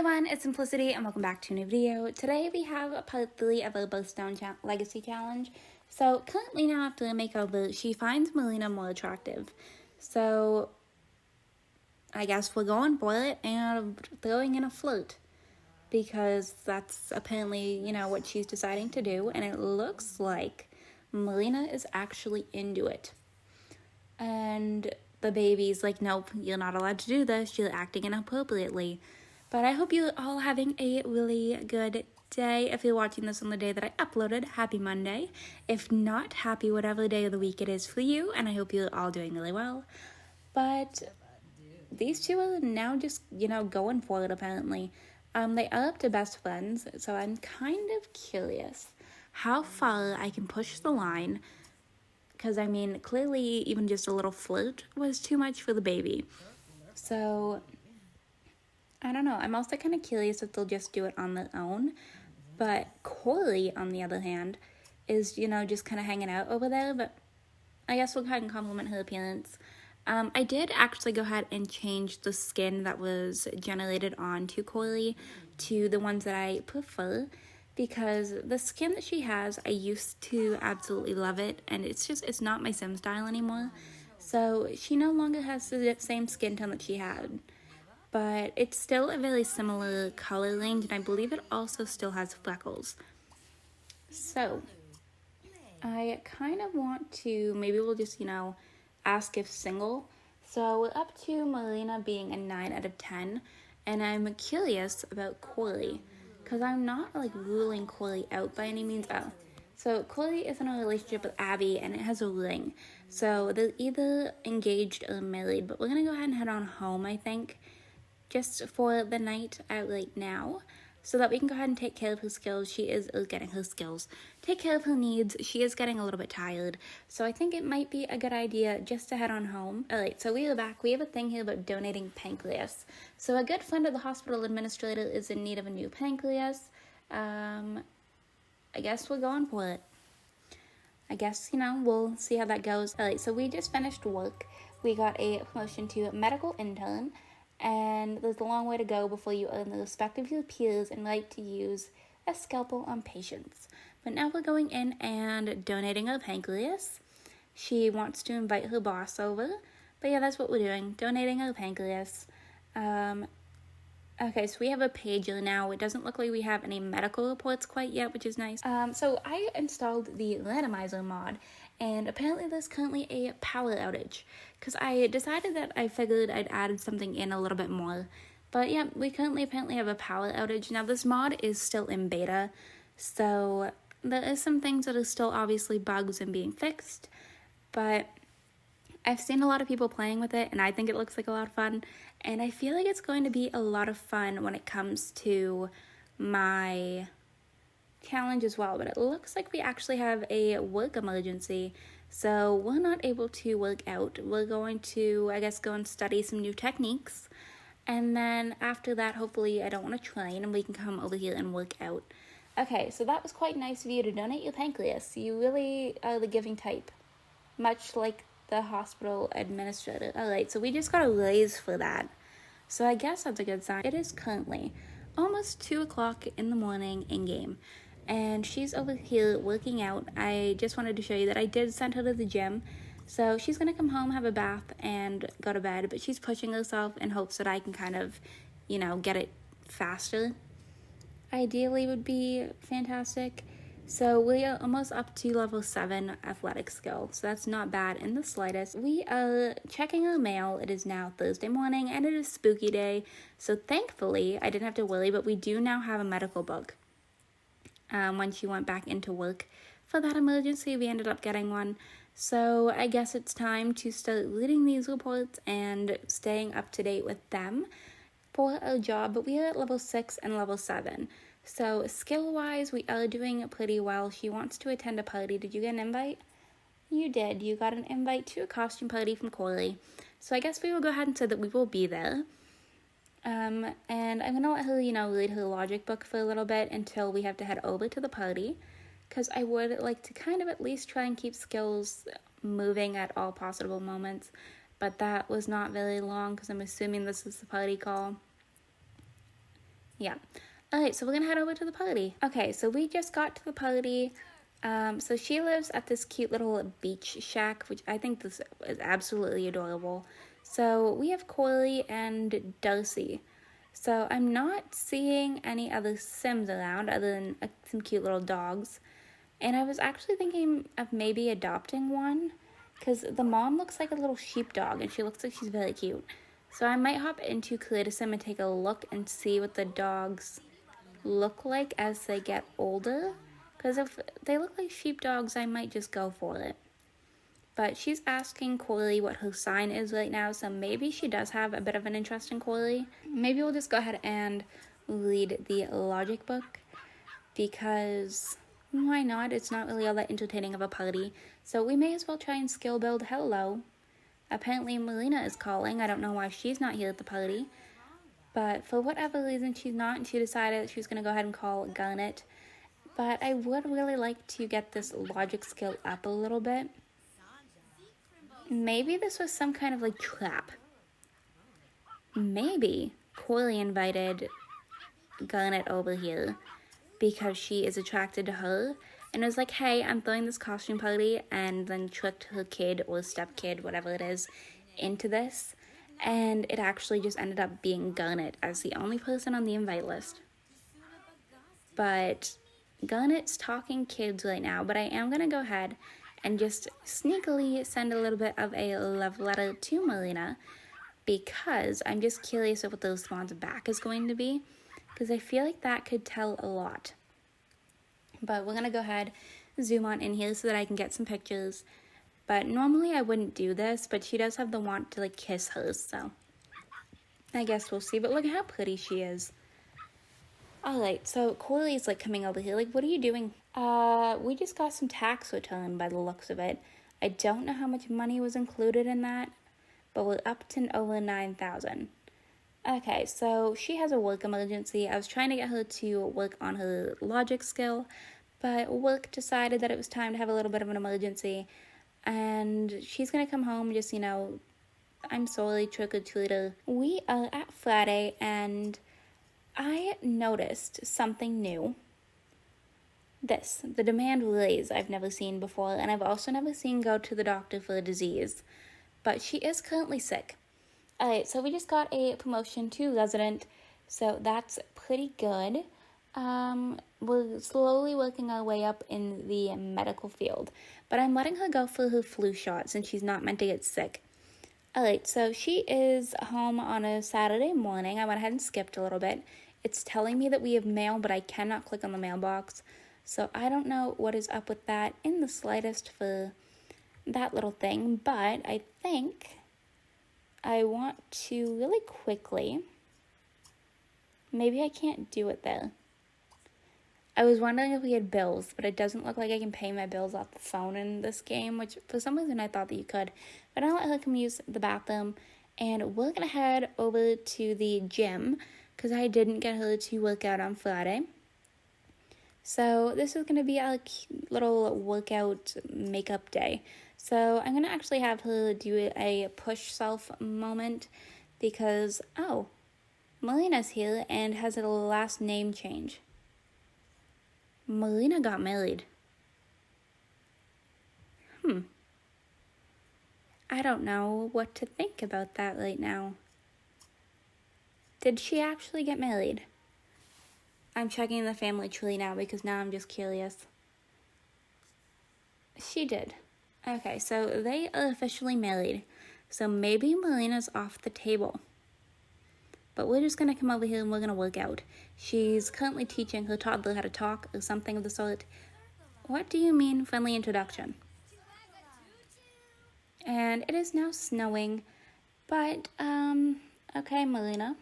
everyone, it's Simplicity and welcome back to a new video. Today we have part 3 of our Birthstone Legacy Challenge. So currently now after the makeover, she finds Melina more attractive. So I guess we're going for it and throwing in a flirt. Because that's apparently, what she's deciding to do. And it looks like Melina is actually into it. And the baby's like, nope, you're not allowed to do this. You're acting inappropriately. But I hope you're all having a really good day. If you're watching this on the day that I uploaded, happy Monday. If not, happy whatever day of the week it is for you. And I hope you're all doing really well. But these two are now just, going for it apparently. They are up to best friends. So I'm kind of curious how far I can push the line. Because, clearly even just a little flirt was too much for the baby. So I don't know. I'm also kind of curious if they'll just do it on their own. But Cory, on the other hand, is, just kind of hanging out over there. But I guess we'll go ahead and compliment her appearance. I did actually go ahead and change the skin that was generated onto Cory to the ones that I prefer. Because the skin that she has, I used to absolutely love it. And it's not my sim style anymore. So she no longer has the same skin tone that she had. But it's still a very similar color range, and I believe it also still has freckles. So, I kind of want to, maybe we'll just, ask if single. So, we're up to Melina being a 9 out of 10, and I'm curious about Cory, because I'm not, ruling Cory out by any means. Oh, so Cory is in a relationship with Abby, and it has a ring. So, they're either engaged or married, but we're going to go ahead and head on home, I think. Just for the night out right now, so that we can go ahead and take care of her skills. She is getting her skills. Take care of her needs. She is getting a little bit tired. So I think it might be a good idea just to head on home. Alright, so we are back. We have a thing here about donating pancreas. So a good friend of the hospital administrator is in need of a new pancreas. I guess we're going for it. I guess, we'll see how that goes. Alright, so we just finished work. We got a promotion to medical intern. And there's a long way to go before you earn the respect of your peers and right to use a scalpel on patients. But now we're going in and donating her pancreas. She wants to invite her boss over. But yeah, that's what we're doing, donating her pancreas. Okay, so we have a pager now. It doesn't look like we have any medical reports quite yet, which is nice. So I installed the randomizer mod, and apparently there's currently a power outage. Because I decided that I figured I'd added something in a little bit more. But yeah, we currently apparently have a power outage. Now this mod is still in beta, so there is some things that are still obviously bugs and being fixed. But I've seen a lot of people playing with it, and I think it looks like a lot of fun. And I feel like it's going to be a lot of fun when it comes to my challenge as well. But it looks like we actually have a work emergency. So we're not able to work out. We're going to, I guess, go and study some new techniques. And then after that, hopefully I don't want to train and we can come over here and work out. Okay, so that was quite nice of you to donate your pancreas. You really are the giving type. Much like the hospital administrator. Alright, so we just got a raise for that. So I guess that's a good sign. It is currently almost 2 o'clock in the morning in game. And she's over here working out. I just wanted to show you that I did send her to the gym. So she's going to come home, have a bath, and go to bed. But she's pushing herself in hopes that I can kind of, get it faster. Ideally would be fantastic. So we are almost up to level 7 athletic skill. So that's not bad in the slightest. We are checking our mail. It is now Thursday morning and it is spooky day. So thankfully, I didn't have to worry, but we do now have a medical book. When she went back into work for that emergency, we ended up getting one. So I guess it's time to start reading these reports and staying up to date with them for our job. But we are at level 6 and level 7. So skill-wise, we are doing pretty well. She wants to attend a party. Did you get an invite? You did. You got an invite to a costume party from Cory. So I guess we will go ahead and say that we will be there. And I'm going to let her, read her logic book for a little bit until we have to head over to the party. Because I would like to kind of at least try and keep skills moving at all possible moments. But that was not very long because I'm assuming this is the party call. Yeah. Alright, so we're gonna head over to the party. Okay, so we just got to the party. So she lives at this cute little beach shack, which I think this is absolutely adorable. So we have Cory and Darcy. So I'm not seeing any other Sims around other than some cute little dogs. And I was actually thinking of maybe adopting one, because the mom looks like a little sheepdog and she looks like she's very cute. So I might hop into Sim and take a look and see what the dogs look like as they get older. Because if they look like sheepdogs, I might just go for it. But she's asking Cory what her sign is right now, so maybe she does have a bit of an interest in Cory. Maybe we'll just go ahead and read the logic book, because why not? It's not really all that entertaining of a party. So we may as well try and skill build. Hello. Apparently Melina is calling. I don't know why she's not here at the party. But for whatever reason she's not, and she decided she was going to go ahead and call Garnet. But I would really like to get this logic skill up a little bit. Maybe this was some kind of like trap. Maybe Cory invited Garnet over here because she is attracted to her, and it was like, hey, I'm throwing this costume party, and then tricked her kid or stepkid, whatever it is, into this, and it actually just ended up being Garnet as the only person on the invite list. But Garnet's talking kids right now, but I am going to go ahead and just sneakily send a little bit of a love letter to Melina, because I'm just curious of what the response back is going to be, because I feel like that could tell a lot. But we're going to go ahead, zoom on in here so that I can get some pictures. But normally I wouldn't do this, but she does have the want to like kiss her, so I guess we'll see. But look at how pretty she is. Alright, so Cory's like coming over here. Like, what are you doing? We just got some tax return by the looks of it. I don't know how much money was included in that, but we're up to over 9,000. Okay, so she has a work emergency. I was trying to get her to work on her logic skill, but work decided that it was time to have a little bit of an emergency, and she's gonna come home and just, you know, I'm sorry, trick-or-treater. We are at Friday, and I noticed something new. The demand raise I've never seen before, and I've also never seen go to the doctor for a disease, but she is currently sick. Alright, so we just got a promotion to resident, so that's pretty good. We're slowly working our way up in the medical field, but I'm letting her go for her flu shot since she's not meant to get sick. Alright, so she is home on a Saturday morning. I went ahead and skipped a little bit. It's telling me that we have mail, but I cannot click on the mailbox, so I don't know what is up with that in the slightest for that little thing, but I think I want to really quickly, maybe I can't do it there. I was wondering if we had bills, but it doesn't look like I can pay my bills off the phone in this game, which for some reason I thought that you could. But I'll let her come use the bathroom, and we're going to head over to the gym, because I didn't get her to work out on Friday. So this is going to be our little workout makeup day. So I'm going to actually have her do a push self moment because, oh, Melina's here and has a last name change. Melina got married. I don't know what to think about that right now. Did she actually get married? I'm checking the family tree now because now I'm just curious. She did. Okay, so they are officially married. So maybe Melina's off the table. But we're just going to come over here and we're going to work out. She's currently teaching her toddler how to talk or something of the sort. What do you mean, friendly introduction? And it is now snowing. But, okay, Melina.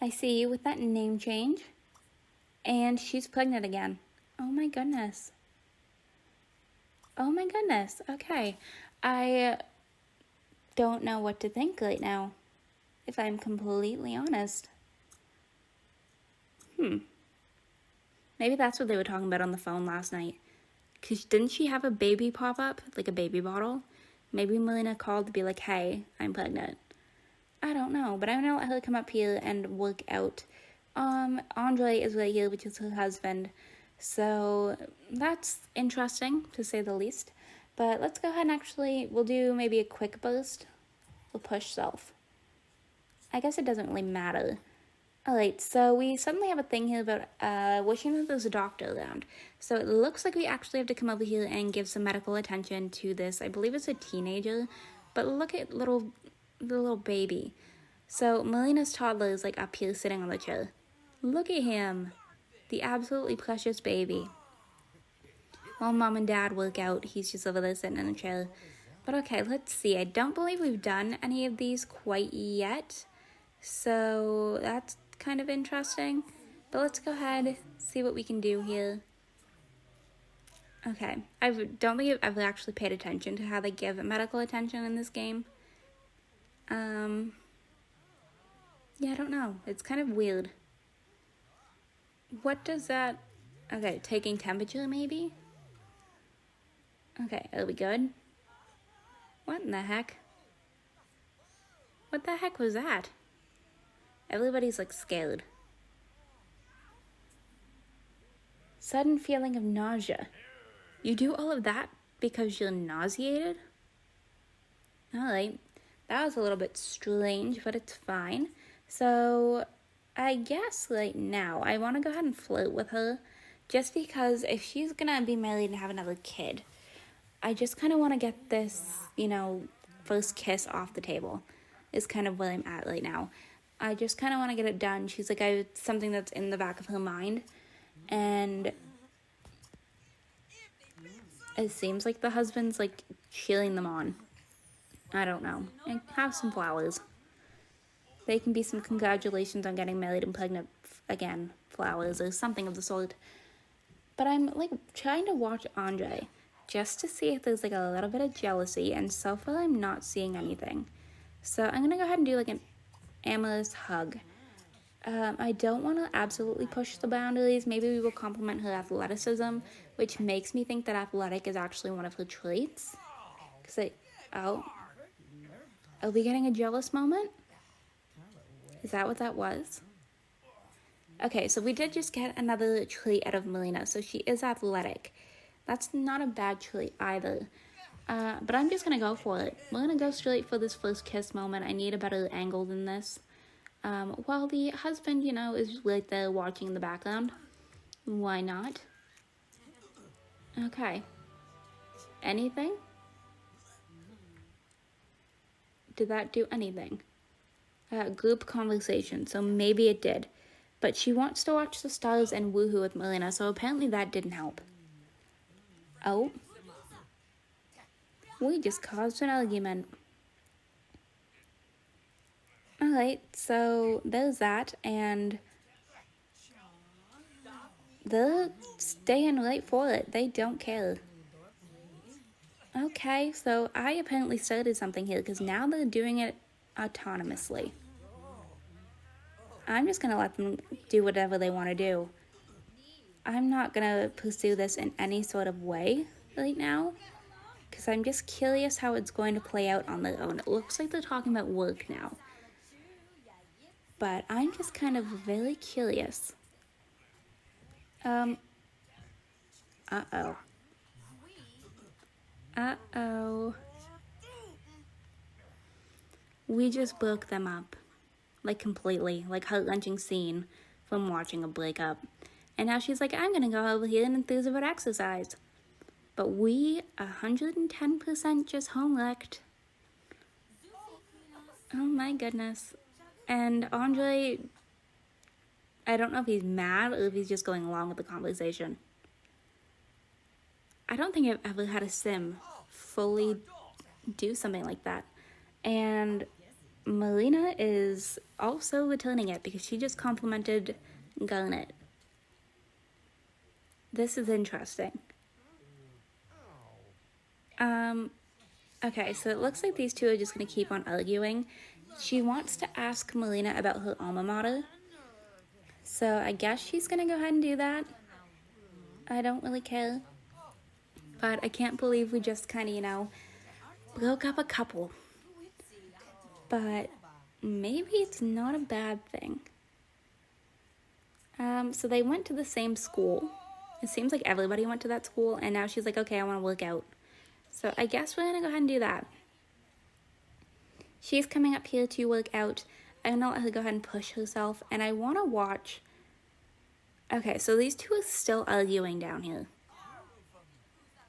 I see you with that name change. And she's pregnant again. Oh my goodness. Oh my goodness. Okay. I don't know what to think right now, if I'm completely honest. Maybe that's what they were talking about on the phone last night. Because didn't she have a baby pop up? Like a baby bottle? Maybe Melina called to be like, hey, I'm pregnant. I don't know. But I'm going to let her come up here and work out Andre is right here, which is her husband. So that's interesting, to say the least. But let's go ahead and actually, we'll do maybe a quick burst. We'll push self. I guess it doesn't really matter. Alright, so we suddenly have a thing here about wishing that there's a doctor around. So it looks like we actually have to come over here and give some medical attention to this. I believe it's a teenager, but look at the little baby. So Melina's toddler is like up here sitting on the chair. Look at him, the absolutely precious baby. While mom and dad work out, he's just over there sitting in a chair. But okay, let's see. I don't believe we've done any of these quite yet. So that's kind of interesting. But let's go ahead, see what we can do here. Okay, I don't think I've ever actually paid attention to how they give medical attention in this game. Yeah, I don't know. It's kind of weird. What does that... Okay, taking temperature maybe? Okay, are we good? What in the heck? What the heck was that? Everybody's like scared. Sudden feeling of nausea. You do all of that because you're nauseated? Alright, that was a little bit strange, but it's fine. So, I guess right now, I want to go ahead and flirt with her. Just because if she's gonna be married and have another kid, I just kind of want to get this, first kiss off the table. Is kind of where I'm at right now. I just kind of want to get it done. She's like, something that's in the back of her mind. And it seems like the husband's like cheering them on. I don't know. And have some flowers. They can be some congratulations on getting married and pregnant again. Flowers or something of the sort. But I'm like trying to watch Andre just to see if there's like a little bit of jealousy. And so far I'm not seeing anything. So I'm going to go ahead and do like an amorous hug. I don't want to absolutely push the boundaries. Maybe we will compliment her athleticism, which makes me think that athletic is actually one of her traits. Are we getting a jealous moment? Is that what that was? Okay, so we did just get another trait out of Melina, so she is athletic. That's not a bad trait either. But I'm just going to go for it. We're going to go straight for this first kiss moment. I need a better angle than this. While the husband, is right there watching in the background. Why not? Okay. Anything? Did that do anything? Group conversation, so maybe it did. But she wants to watch the stars and woohoo with Melina, so apparently that didn't help. Oh. We just caused an argument. Alright, so there's that, and they're staying right for it. They don't care. Okay, so I apparently started something here, because now they're doing it autonomously. I'm just going to let them do whatever they want to do. I'm not going to pursue this in any sort of way right now. Because I'm just curious how it's going to play out on their own. It looks like they're talking about work now. But I'm just kind of very curious. Uh-oh. Uh-oh. We just broke them up. Like completely. Like heart-wrenching scene from watching a breakup. And now she's like, I'm gonna go over here and enthuse about exercise. But we 110% just home-wrecked. Oh my goodness. And Andre, I don't know if he's mad or if he's just going along with the conversation. I don't think I've ever had a sim fully do something like that. And Melina is also returning it because she just complimented Garnet. This is interesting. Okay, so it looks like these two are just going to keep on arguing. She wants to ask Melina about her alma mater. So I guess she's going to go ahead and do that. I don't really care. But I can't believe we just kind of, broke up a couple. But maybe it's not a bad thing. So they went to the same school. It seems like everybody went to that school, and now she's like, okay, I want to work out. So I guess we're gonna go ahead and do that. She's coming up here to work out. I'm gonna let her go ahead and push herself, and I want to watch. Okay, so these two are still arguing down here.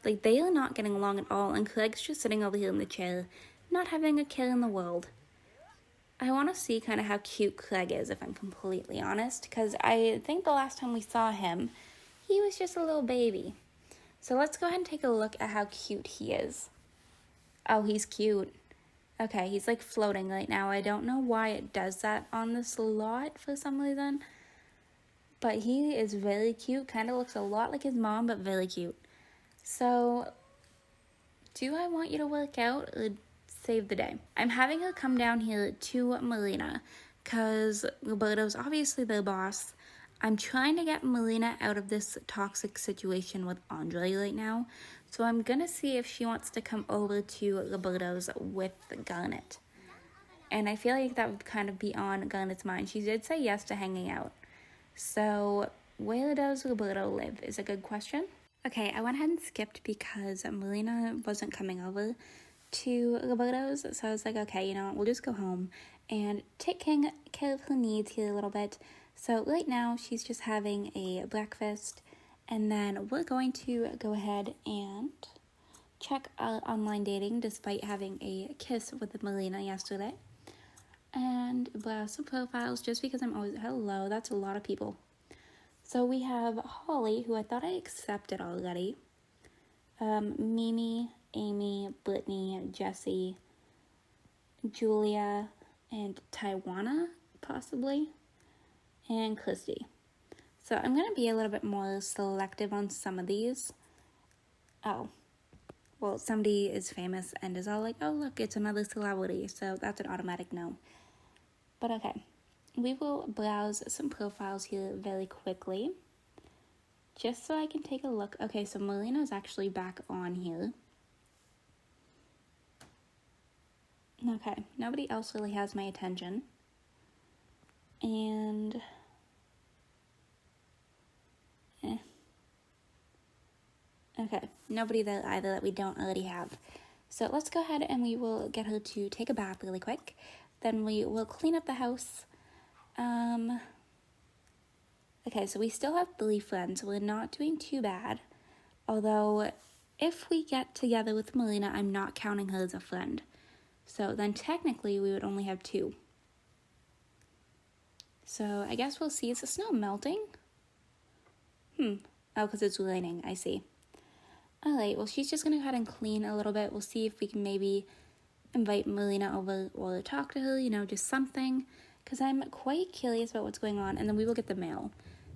Like, they are not getting along at all, and Craig's just sitting over here in the chair, not having a care in the world. I want to see kind of how cute Craig is, if I'm completely honest, because I think the last time we saw him, he was just a little baby. So let's go ahead and take a look at how cute he is. Oh, he's cute. Okay, he's like floating right now. I don't know why it does that on this lot for some reason. But he is very cute. Kind of looks a lot like his mom, but very cute. So, do I want you to work out or save the day? I'm having her come down here to Melina because Roberto's obviously their boss. I'm trying to get Melina out of this toxic situation with Andre right now. So I'm going to see if she wants to come over to Roberto's with Garnet. And I feel like that would kind of be on Garnet's mind. She did say yes to hanging out. So where does Roberto live is a good question. Okay, I went ahead and skipped because Melina wasn't coming over to Roberto's. So I was like, okay, you know what, we'll just go home and take care of her needs here a little bit. So right now she's just having a breakfast, and then we're going to go ahead and check our online dating despite having a kiss with Melina yesterday. And browse some profiles just because I'm always, hello, that's a lot of people. So we have Holly, who I thought I accepted already. Mimi, Amy, Brittany, Jessie, Julia, and Taiwana, possibly, and Christy. So I'm going to be a little bit more selective on some of these. Oh, well, somebody is famous and is all like, oh, look, it's another celebrity. So that's an automatic no. But okay, we will browse some profiles here very quickly, just so I can take a look. Okay, so Melina's actually back on here. Okay, nobody else really has my attention. And okay, nobody there either that we don't already have. So let's go ahead and we will get her to take a bath really quick. Then we will clean up the house. Okay, so we still have 3 friends. We're not doing too bad. Although, if we get together with Melina, I'm not counting her as a friend. So then technically we would only have 2. So I guess we'll see. Is the snow melting? Oh, because it's raining. I see. Alright, well, she's just going to go ahead and clean a little bit. We'll see if we can maybe invite Melina over or talk to her, you know, just something. Because I'm quite curious about what's going on. And then we will get the mail.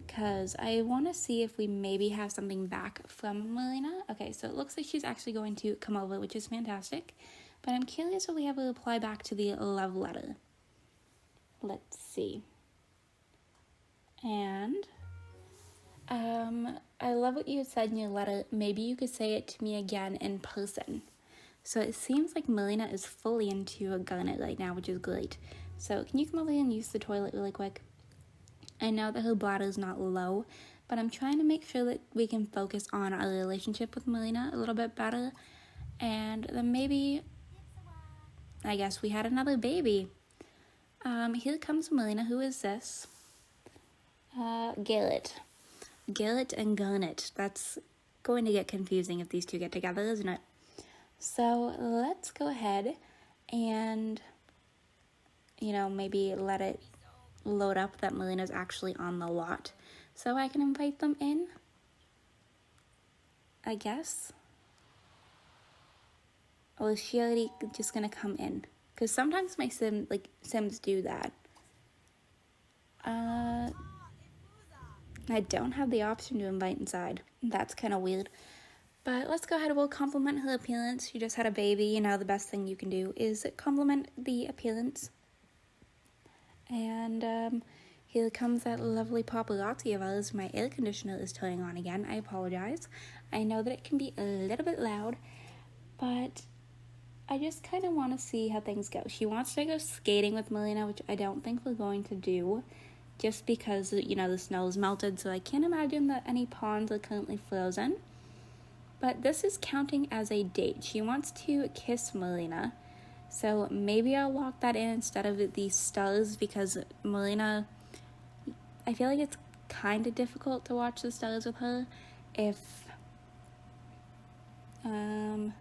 Because I want to see if we maybe have something back from Melina. Okay, so it looks like she's actually going to come over, which is fantastic. But I'm curious if we have a reply back to the love letter. Let's see. And I love what you said in your letter. Maybe you could say it to me again in person. So it seems like Melina is fully into a Garnet right now, which is great. So can you come over here and use the toilet really quick? I know that her bladder is not low, but I'm trying to make sure that we can focus on our relationship with Melina a little bit better. And then maybe, I guess we had another baby. Here comes Melina. Who is this? Garrett. Garrett and Garnet. That's going to get confusing if these two get together, isn't it? So let's go ahead and, you know, maybe let it load up that Melina's actually on the lot so I can invite them in, I guess. Or is she already just gonna come in? Because sometimes my Sims do that. I don't have the option to invite inside. That's kind of weird. But let's go ahead and we'll compliment her appearance. She just had a baby. You know, the best thing you can do is compliment the appearance. And here comes that lovely paparazzi of ours. My air conditioner is turning on again. I apologize. I know that it can be a little bit loud, but I just kind of want to see how things go. She wants to go skating with Melina, which I don't think we're going to do just because, you know, the snow is melted, so I can't imagine that any ponds are currently frozen. But this is counting as a date. She wants to kiss Melina, so maybe I'll lock that in instead of these stars, because Melina, I feel like it's kind of difficult to watch the stars with her if, okay,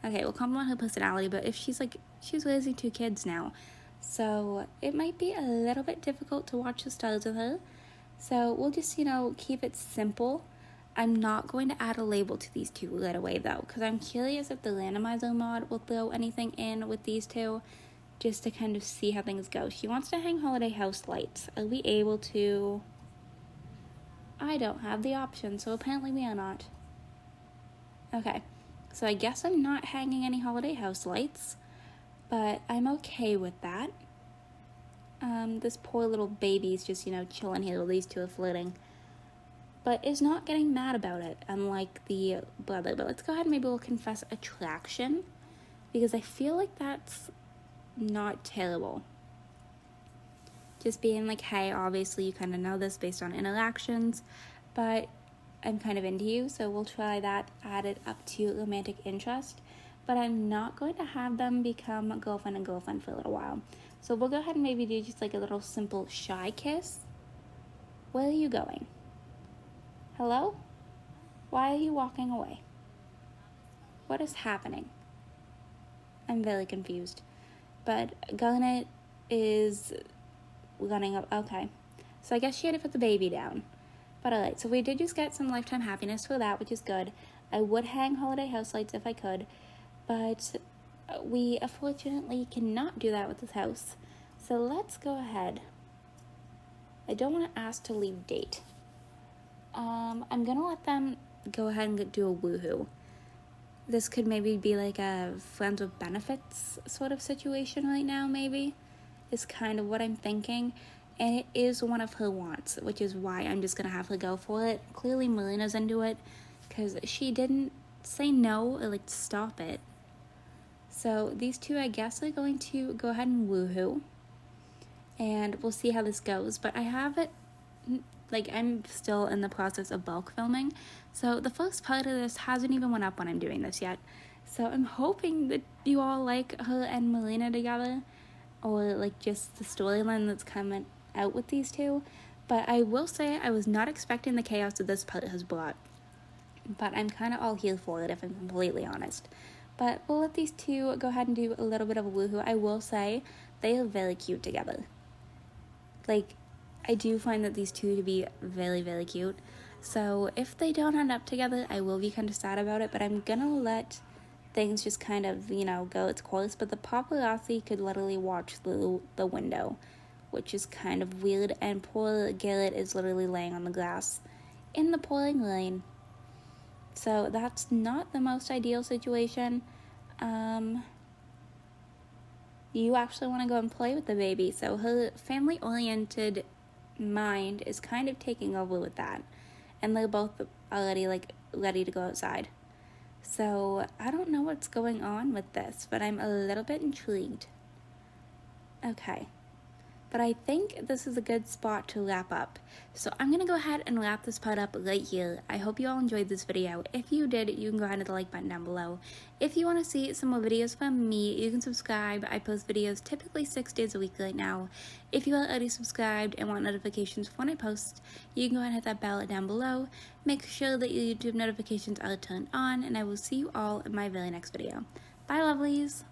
we'll compliment her personality, but if she's raising 2 kids now, so it might be a little bit difficult to watch the stars with her. So we'll just, you know, keep it simple. I'm not going to add a label to these 2 right away though, because I'm curious if the randomizer mod will throw anything in with these 2, just to kind of see how things go. She wants to hang holiday house lights. Are we able to? I don't have the option, so apparently we are not. Okay, so I guess I'm not hanging any holiday house lights, but I'm okay with that. This poor little baby's just, you know, chilling here while these 2 are flirting, but is not getting mad about it, unlike the brother. But let's go ahead and maybe we'll confess attraction, because I feel like that's not terrible. Just being like, hey, obviously you kind of know this based on interactions, but I'm kind of into you, so we'll try that, add it up to romantic interest. But I'm not going to have them become girlfriend and girlfriend for a little while. So we'll go ahead and maybe do just like a little simple shy kiss. Where are you going? Hello? Why are you walking away? What is happening? I'm very confused. But Garnet is running up. Okay. So I guess she had to put the baby down. But alright, so we did just get some lifetime happiness for that, which is good. I would hang holiday house lights if I could, but we unfortunately cannot do that with this house. So let's go ahead. I don't want to ask to leave date. I'm gonna let them go ahead and do a woohoo. This could maybe be like a friends with benefits sort of situation right now, maybe, is kind of what I'm thinking. And it is one of her wants, which is why I'm just gonna have her go for it. Clearly Melina's into it, because she didn't say no or like stop it. So these 2, I guess, are going to go ahead and woohoo, and we'll see how this goes. But I have it, like, I'm still in the process of bulk filming, so the first part of this hasn't even went up when I'm doing this yet. So I'm hoping that you all like her and Melina together, or like just the storyline that's coming out with these 2. But I will say I was not expecting the chaos that this part has brought, but I'm kind of all here for it, if I'm completely honest. But we'll let these 2 go ahead and do a little bit of a woohoo. I will say they are very cute together. Like, I do find that these 2 to be very, very cute. So if they don't end up together, I will be kind of sad about it, but I'm gonna let things just kind of, you know, go its course. But the paparazzi could literally watch through the window, which is kind of weird, and poor Garnet is literally laying on the grass in the pouring rain. So that's not the most ideal situation. You actually want to go and play with the baby, so her family-oriented mind is kind of taking over with that, and they're both already like ready to go outside. So I don't know what's going on with this, but I'm a little bit intrigued. Okay, but I think this is a good spot to wrap up. So I'm going to go ahead and wrap this part up right here. I hope you all enjoyed this video. If you did, you can go ahead and hit the like button down below. If you want to see some more videos from me, you can subscribe. I post videos typically 6 days a week right now. If you are already subscribed and want notifications when I post, you can go ahead and hit that bell down below. Make sure that your YouTube notifications are turned on, and I will see you all in my very next video. Bye, lovelies!